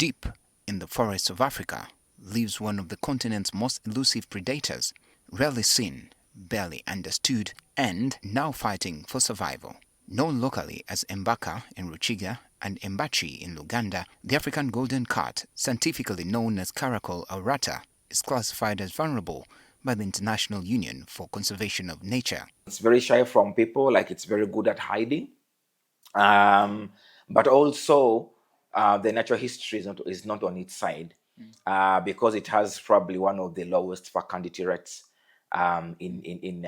Deep in the forests of Africa lives one of the continent's most elusive predators, rarely seen, barely understood, and now fighting for survival. Known locally as Mbaka in Ruchiga and Mbachi in Uganda, the African golden cat, scientifically known as Caracal aurata, is classified as vulnerable by the International Union for Conservation of Nature. It's very shy from people, like it's very good at hiding. But also the natural history is not on its side because it has probably one of the lowest fecundity rates in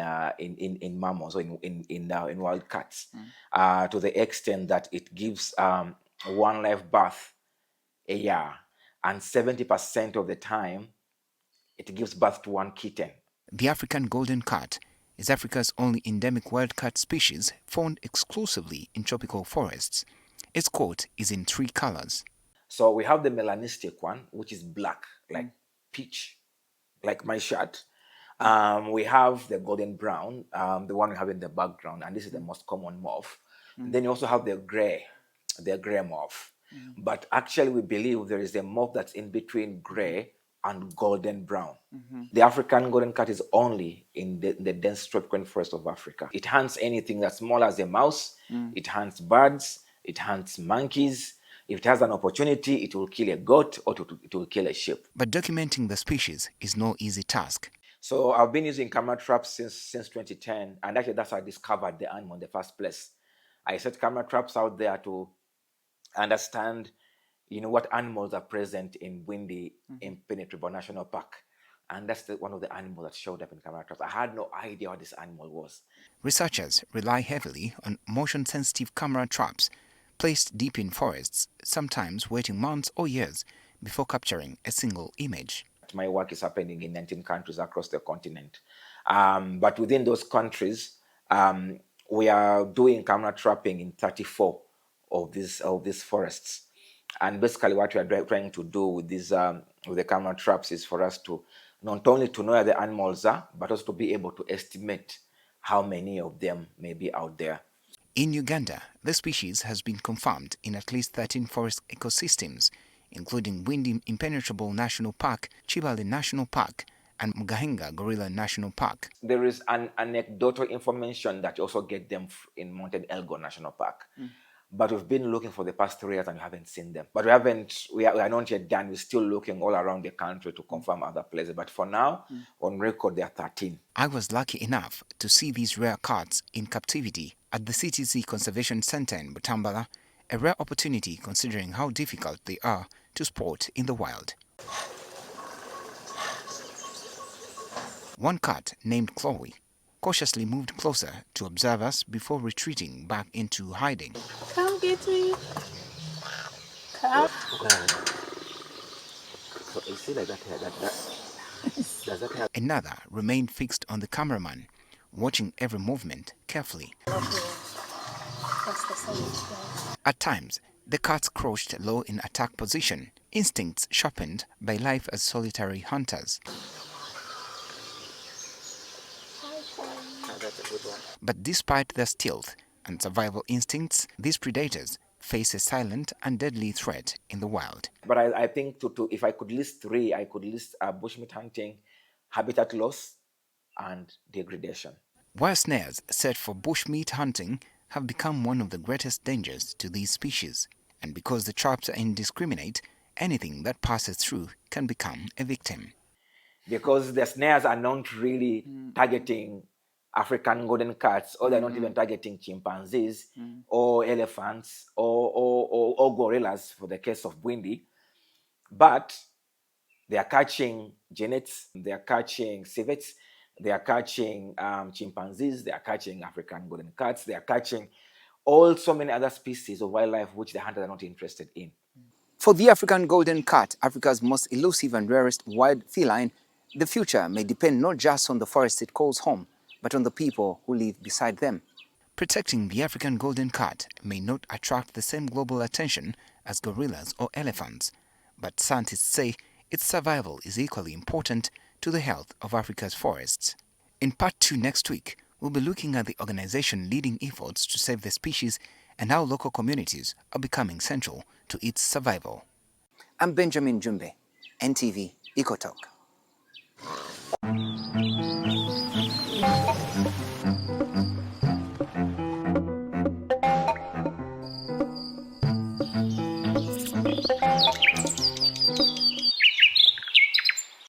mammals or in wild cats, to the extent that it gives one live birth a year, and 70% of the time it gives birth to one kitten. The African golden cat is Africa's only endemic wild cat species found exclusively in tropical forests. Its coat is in 3 colors. So we have the melanistic one, which is black, like peach, like my shirt. We have the golden brown, the one we have in the background, and this is the most common mauve. Then you also have the gray mauve. But actually we believe there is a mauve that's in between gray and golden brown. The African golden cat is only in the dense tropical forest of Africa. It hunts anything that's small as a mouse. It hunts birds. It hunts monkeys. If it has an opportunity, it will kill a goat or it will kill a sheep. But documenting the species is no easy task. So I've been using camera traps since 2010, and actually that's how I discovered the animal in the first place. I set camera traps out there to understand, what animals are present in windy, impenetrable national park. And that's one of the animals that showed up in camera traps. I had no idea what this animal was. Researchers rely heavily on motion-sensitive camera traps placed deep in forests, sometimes waiting months or years before capturing a single image. My work is happening in 19 countries across the continent. But within those countries, we are doing camera trapping in 34 of these forests. And basically what we are trying to do with with the camera traps is for us to not only to know where the animals are, but also to be able to estimate how many of them may be out there. In Uganda, the species has been confirmed in at least 13 forest ecosystems, including Windy Impenetrable National Park, Chibale National Park, and Mugahenga Gorilla National Park. There is an anecdotal information that you also get them in Mountain Elgon National Park. But we've been looking for the past 3 years and we haven't seen them. But we are not yet done. We're still looking all around the country to confirm other places. But for now, on record, there are 13. I was lucky enough to see these rare cats in captivity at the CTC Conservation Center in Butambala, a rare opportunity considering how difficult they are to spot in the wild. One cat named Chloe cautiously moved closer to observe us before retreating back into hiding. Come get me. Come. So you see like that hair, does that hair? Another remained fixed on the cameraman, watching every movement carefully. At times, the cats crouched low in attack position, instincts sharpened by life as solitary hunters. But despite their stealth and survival instincts, these predators face a silent and deadly threat in the wild. But I think if I could list 3, I could list bushmeat hunting, habitat loss, and degradation. Wire snares set for bushmeat hunting have become one of the greatest dangers to these species. And because the traps are indiscriminate, anything that passes through can become a victim. Because the snares are not really targeting African golden cats, or they're not even targeting chimpanzees or elephants or gorillas for the case of Windy, but they are catching genets, they are catching civets, they are catching chimpanzees, they are catching African golden cats, they are catching so many other species of wildlife which the hunters are not interested in. For the African golden cat, Africa's most elusive and rarest wild feline, the future may depend not just on the forest it calls home, but on the people who live beside them. Protecting the African golden cat may not attract the same global attention as gorillas or elephants, but scientists say its survival is equally important to the health of Africa's forests. In part 2 next week, we'll be looking at the organization leading efforts to save the species and how local communities are becoming central to its survival. I'm Benjamin Jumbe, NTV EcoTalk.